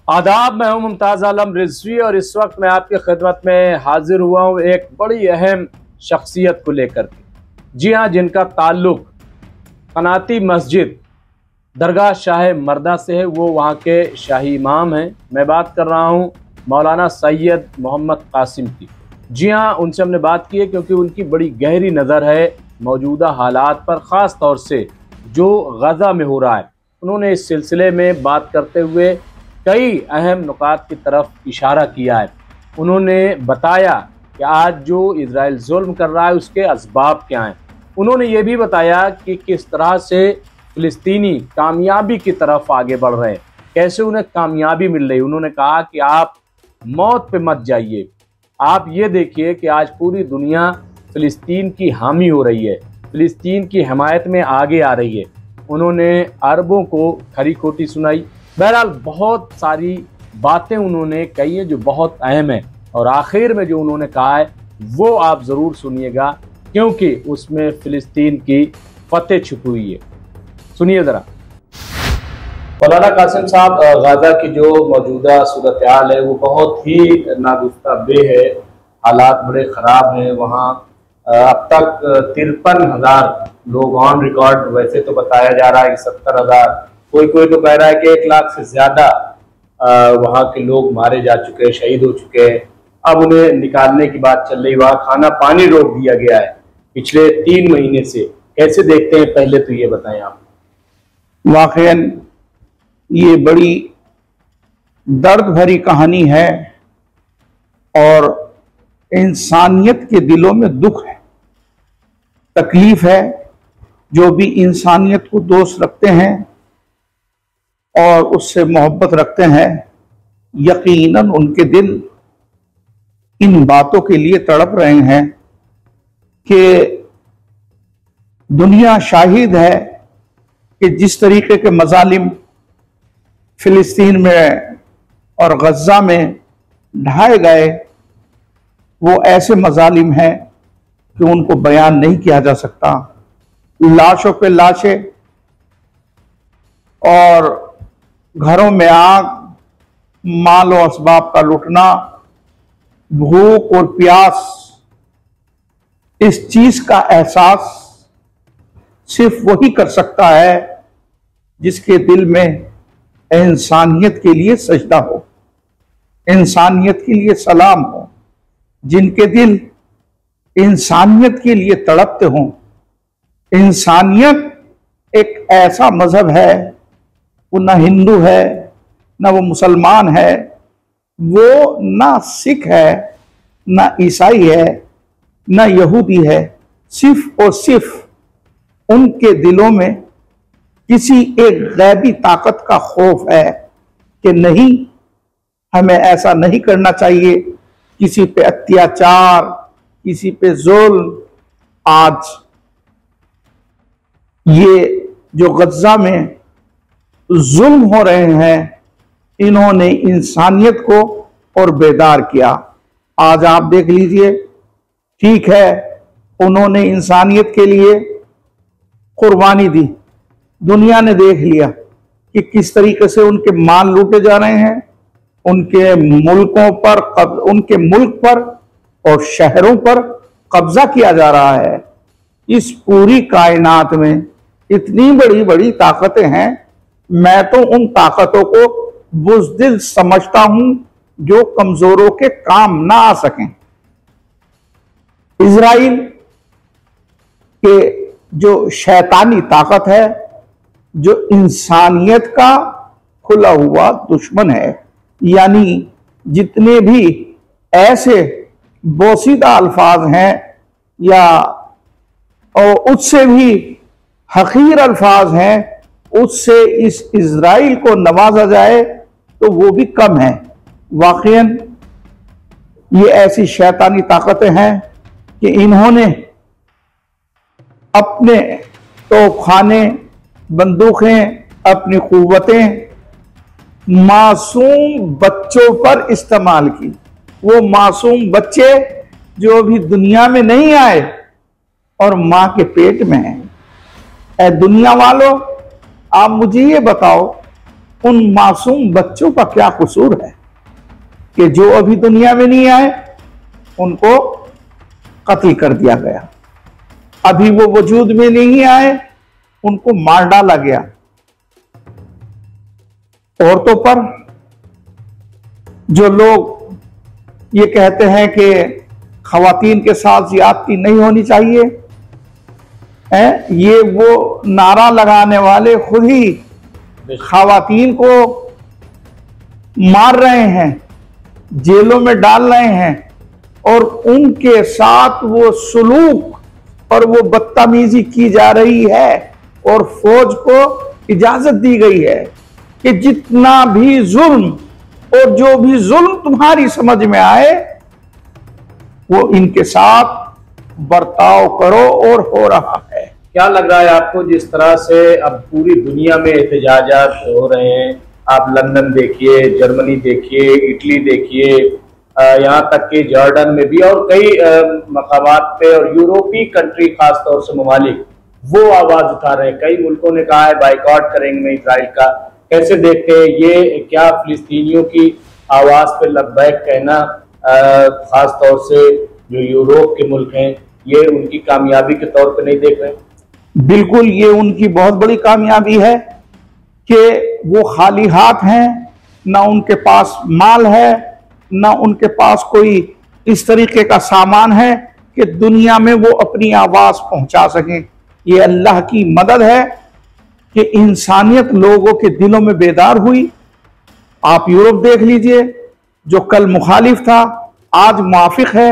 आदाब, मैं हूं मुमताज़ आलम रिजवी और इस वक्त मैं आपकी खिदमत में हाजिर हुआ हूं एक बड़ी अहम शख्सियत को लेकर के। जी हां, जिनका ताल्लुक कनाती मस्जिद दरगाह शाह मर्दा से है। वो वहां के शाही इमाम हैं। मैं बात कर रहा हूं मौलाना सैयद मोहम्मद कासिम की। जी हां, उनसे हमने बात की है क्योंकि उनकी बड़ी गहरी नज़र है मौजूदा हालात पर, ख़ास तौर से जो गज़ा में हो रहा है। उन्होंने इस सिलसिले में बात करते हुए कई अहम नुकात की तरफ इशारा किया है। उन्होंने बताया कि आज जो इजराइल जुल्म कर रहा है उसके असबाब क्या हैं। उन्होंने ये भी बताया कि किस तरह से फ़िलिस्तीनी कामयाबी की तरफ आगे बढ़ रहे हैं, कैसे उन्हें कामयाबी मिल रही। उन्होंने कहा कि आप मौत पे मत जाइए, आप ये देखिए कि आज पूरी दुनिया फ़िलिस्तीन की हामी हो रही है, फ़िलिस्तीन की हमायत में आगे आ रही है। उन्होंने अरबों को खरी खोटी सुनाई। बहरहाल बहुत सारी बातें उन्होंने कही हैं जो बहुत अहम है, और आखिर में जो उन्होंने कहा है वो आप ज़रूर सुनिएगा क्योंकि उसमें फ़िलिस्तीन की फतेह छुपी हुई है। सुनिए ज़रा। मौलाना कासिम साहब, गाज़ा की जो मौजूदा सूरत हाल है वो बहुत ही नागुफ्ताबे है। हालात बड़े ख़राब हैं वहाँ। अब तक 53,000 लोग ऑन रिकॉर्ड, वैसे तो बताया जा रहा है कि 70,000, कोई कोई तो कह रहा है कि 1 लाख से ज्यादा वहाँ के लोग मारे जा चुके हैं, शहीद हो चुके हैं। अब उन्हें निकालने की बात चल रही। वहाँ खाना पानी रोक दिया गया है पिछले 3 महीने से। कैसे देखते हैं, पहले तो ये बताएं आप। वाकईन ये बड़ी दर्द भरी कहानी है और इंसानियत के दिलों में दुख है, तकलीफ है। जो भी इंसानियत को दोस्त रखते हैं और उससे मोहब्बत रखते हैं, यकीनन उनके दिल इन बातों के लिए तड़प रहे हैं कि दुनिया शाहिद है कि जिस तरीके के मजालिम फिलिस्तीन में और गज़ा में ढाए गए, वो ऐसे मजालिम हैं कि उनको बयान नहीं किया जा सकता। लाशों पे लाशें और घरों में आग, माल और असबाब का लुटना, भूख और प्यास, इस चीज का एहसास सिर्फ वही कर सकता है जिसके दिल में इंसानियत के लिए सजदा हो, इंसानियत के लिए सलाम हो, जिनके दिल इंसानियत के लिए तड़पते हों। इंसानियत एक ऐसा मजहब है, वो ना हिंदू है, ना वो मुसलमान है, वो ना सिख है, ना ईसाई है, ना यहूदी है। सिर्फ और सिर्फ उनके दिलों में किसी एक गैबी ताकत का खौफ है कि नहीं, हमें ऐसा नहीं करना चाहिए। किसी पे अत्याचार, किसी पे जुल्म। आज ये जो गज़ा में जुल्म हो रहे हैं, इन्होंने इंसानियत को और बेदार किया। आज आप देख लीजिए, ठीक है, उन्होंने इंसानियत के लिए कुर्बानी दी, दुनिया ने देख लिया कि किस तरीके से उनके माल लूटे जा रहे हैं, उनके मुल्कों पर, उनके मुल्क पर और शहरों पर कब्जा किया जा रहा है। इस पूरी कायनात में इतनी बड़ी बड़ी ताकतें हैं, मैं तो उन ताकतों को बुज़दिल समझता हूं जो कमजोरों के काम ना आ सकें। इजराइल के जो शैतानी ताकत है, जो इंसानियत का खुला हुआ दुश्मन है, यानी जितने भी ऐसे बोसीदा अल्फाज हैं या और उससे भी हकीर अल्फाज हैं, उससे इस इजराइल को नवाजा जाए तो वो भी कम है। वाकईन ये ऐसी शैतानी ताकतें हैं कि इन्होंने अपने तोपखाने, बंदूकें, अपनी कुव्वतें मासूम बच्चों पर इस्तेमाल की। वो मासूम बच्चे जो अभी दुनिया में नहीं आए और मां के पेट में हैं। ऐ दुनिया वालों, आप मुझे ये बताओ उन मासूम बच्चों का क्या कसूर है कि जो अभी दुनिया में नहीं आए उनको कत्ल कर दिया गया, अभी वो वजूद में नहीं आए उनको मार डाला गया। औरतों पर जो लोग ये कहते हैं कि खवातीन के साथ ज्यादती नहीं होनी चाहिए, ये वो नारा लगाने वाले खुद ही खवातीन को मार रहे हैं, जेलों में डाल रहे हैं और उनके साथ वो सुलूक और वो बदतमीजी की जा रही है और फौज को इजाजत दी गई है कि जितना भी जुल्म और जो भी जुल्म तुम्हारी समझ में आए वो इनके साथ बर्ताव करो और हो रहा है। क्या लग रहा है आपको जिस तरह से अब पूरी दुनिया में एहतजाजात हो रहे हैं, आप लंदन देखिए, जर्मनी देखिए, इटली देखिए, यहाँ तक कि जॉर्डन में भी और कई मकामात पे और यूरोपीय कंट्री खास तौर से ममालिक वो आवाज उठा रहे हैं। कई मुल्कों ने कहा है बाइकआउट करेंगे इसराइल का। कैसे देखते हैं ये, क्या फिलिस्तीनियों की आवाज पे लब्बैक कहना खास तौर से जो यूरोप के मुल्क हैं ये उनकी कामयाबी के तौर पे नहीं देख रहे? बिल्कुल, ये उनकी बहुत बड़ी कामयाबी है कि वो खाली हाथ हैं, ना उनके पास माल है, ना उनके पास कोई इस तरीके का सामान है कि दुनिया में वो अपनी आवाज पहुंचा सकें। ये अल्लाह की मदद है कि इंसानियत लोगों के दिलों में बेदार हुई। आप यूरोप देख लीजिए, जो कल मुखालिफ था आज मुआफिक है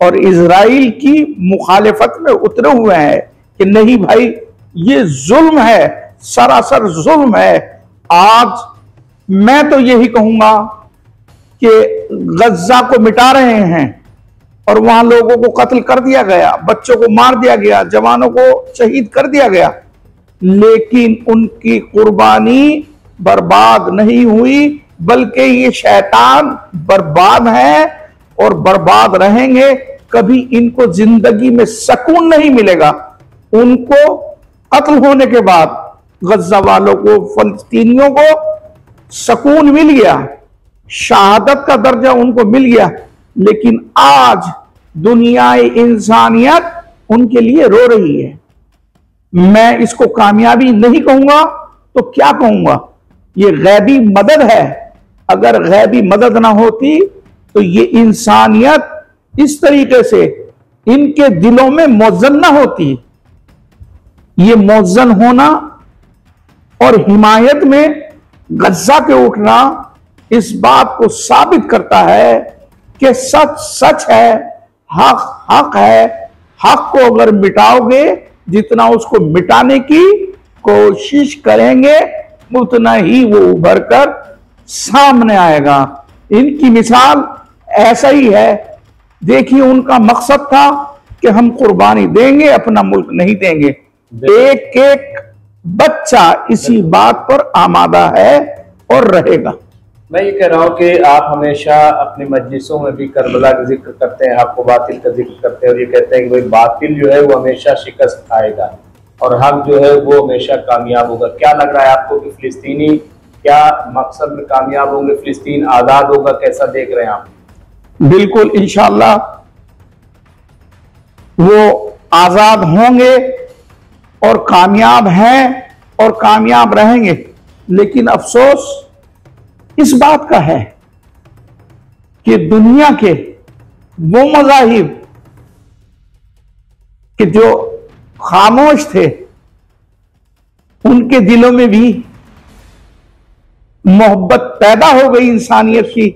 और इजराइल की मुखालिफत में उतरे हुए हैं कि नहीं भाई ये जुल्म है, सरासर जुल्म है। आज मैं तो यही कहूंगा कि गज्जा को मिटा रहे हैं और वहां लोगों को कत्ल कर दिया गया, बच्चों को मार दिया गया, जवानों को शहीद कर दिया गया, लेकिन उनकी कुर्बानी बर्बाद नहीं हुई, बल्कि ये शैतान बर्बाद है और बर्बाद रहेंगे। कभी इनको जिंदगी में सुकून नहीं मिलेगा। उनको कत्ल होने के बाद गज्जा वालों को, फलस्तीनियों को सुकून मिल गया, शहादत का दर्जा उनको मिल गया, लेकिन आज दुनियाई इंसानियत उनके लिए रो रही है। मैं इसको कामयाबी नहीं कहूंगा तो क्या कहूंगा, ये गैबी मदद है। अगर गैबी मदद ना होती तो ये इंसानियत इस तरीके से इनके दिलों में मौजन ना होती। ये मौजन होना और हिमायत में गज्जा के उठना इस बात को साबित करता है कि सच सच है, हक हक है। हक को अगर मिटाओगे, जितना उसको मिटाने की कोशिश करेंगे उतना ही वो उभर कर सामने आएगा। इनकी मिसाल ऐसा ही है। देखिए, उनका मकसद था कि हम कुर्बानी देंगे, अपना मुल्क नहीं देंगे। एक एक बच्चा इसी बात पर आमादा है और रहेगा। मैं ये कह रहा हूँ कि आप हमेशा अपनी मजलिसों में भी करबला का जिक्र करते हैं, आपको बातिल का जिक्र करते हैं और ये कहते हैं कि भाई बातिल जो है वो हमेशा शिकस्त खाएगा और हक जो है वो हमेशा कामयाब होगा। क्या लग रहा है आपको कि फिलिस्तीनी क्या मकसद में कामयाब होंगे, फिलिस्तीन आज़ाद होगा, कैसा देख रहे हैं आप? बिल्कुल, इंशाअल्लाह वो आज़ाद होंगे और कामयाब हैं और कामयाब रहेंगे। लेकिन अफसोस इस बात का है कि दुनिया के वो मज़ाहिब कि जो खामोश थे, उनके दिलों में भी मोहब्बत पैदा हो गई इंसानियत की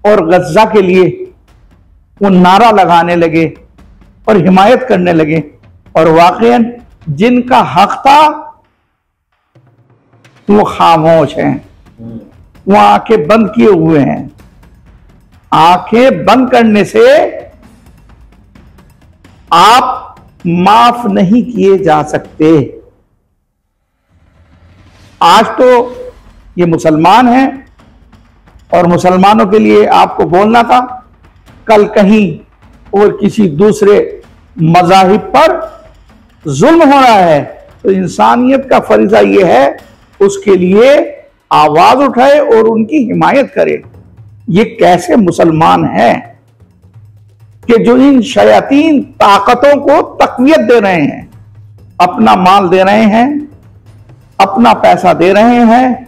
और गज्जा के लिए वो नारा लगाने लगे और हिमायत करने लगे। और वाकईन जिनका हक था वो खामोश हैं, वो आंखें बंद किए हुए हैं। आंखें बंद करने से आप माफ नहीं किए जा सकते। आज तो ये मुसलमान हैं और मुसलमानों के लिए आपको बोलना था, कल कहीं और किसी दूसरे मज़ाहिब पर जुल्म हो रहा है तो इंसानियत का फरीजा ये है उसके लिए आवाज उठाए और उनकी हिमायत करे। ये कैसे मुसलमान हैं कि जो इन शयातीन ताकतों को तकवीत दे रहे हैं, अपना माल दे रहे हैं, अपना पैसा दे रहे हैं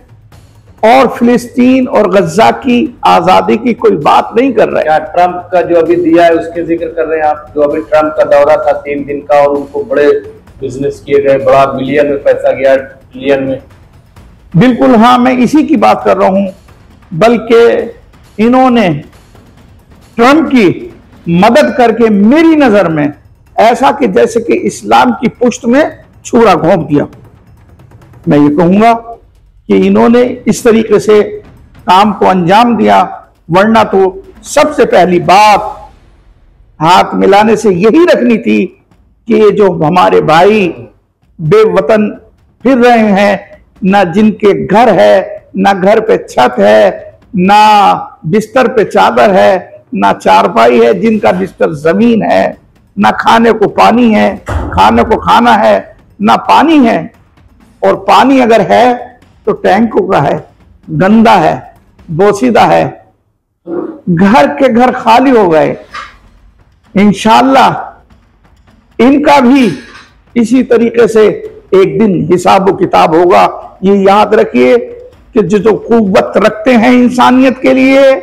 और फिलिस्तीन और गज्जा की आजादी की कोई बात नहीं कर रहे। क्या ट्रंप का जो अभी दिया है उसके जिक्र कर रहे हैं आप? जो अभी ट्रंप का दौरा था 3 दिन का और उनको बड़े बिजनेस किए गए, बड़ा बिलियन में पैसा गया, ट्रिलियन में। बिल्कुल हाँ, मैं इसी की बात कर रहा हूं। बल्कि इन्होंने ट्रंप की मदद करके मेरी नजर में ऐसा कि जैसे कि इस्लाम की पुष्ट में छुरा घोंप दिया। मैं ये कहूंगा कि इन्होंने इस तरीके से काम को अंजाम दिया, वरना तो सबसे पहली बात हाथ मिलाने से यही रखनी थी कि ये जो हमारे भाई बेवतन फिर रहे हैं, ना जिनके घर है, ना घर पे छत है, ना बिस्तर पे चादर है, ना चारपाई है, जिनका बिस्तर जमीन है, ना खाने को पानी है, खाने को खाना है, ना पानी है, और पानी अगर है तो टैंकों का है, गंदा है, बोसीदा है। घर के घर खाली हो गए। इंशाअल्लाह इनका भी इसी तरीके से एक दिन हिसाब किताब होगा। ये याद रखिए कि जो कुव्वत रखते हैं इंसानियत के लिए,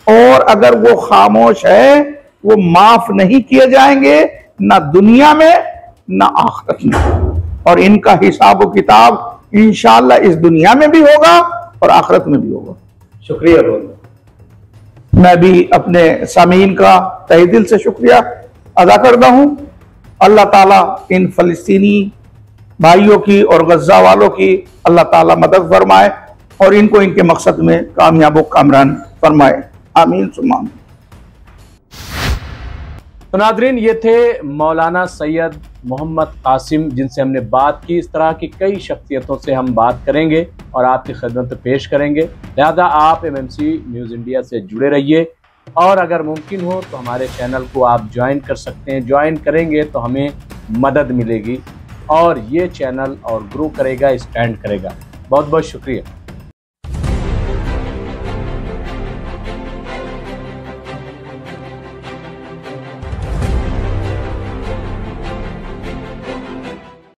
और अगर वो खामोश है, वो माफ नहीं किए जाएंगे, ना दुनिया में ना आखिरत में। और इनका हिसाब किताब इंशाअल्लाह इस दुनिया में भी होगा और आखिरत में भी होगा। शुक्रिया बहुत। मैं भी अपने सामीन का तहे दिल से शुक्रिया अदा करता हूं। अल्लाह ताला इन फलस्तीनी भाइयों की और गज्जा वालों की अल्लाह ताला मदद फरमाए और इनको इनके मकसद में कामयाब कामरान फरमाए। आमीन सुम्मा आमीन। तो नादरीन, ये थे मौलाना सैयद मोहम्मद कासिम, जिनसे हमने बात की। इस तरह की कई शख्सियतों से हम बात करेंगे और आपकी खिदमत में पेश करेंगे। लिहाजा आप MMC न्यूज़ इंडिया से जुड़े रहिए और अगर मुमकिन हो तो हमारे चैनल को आप ज्वाइन कर सकते हैं। ज्वाइन करेंगे तो हमें मदद मिलेगी और ये चैनल और ग्रो करेगा, स्टैंड करेगा। बहुत बहुत शुक्रिया।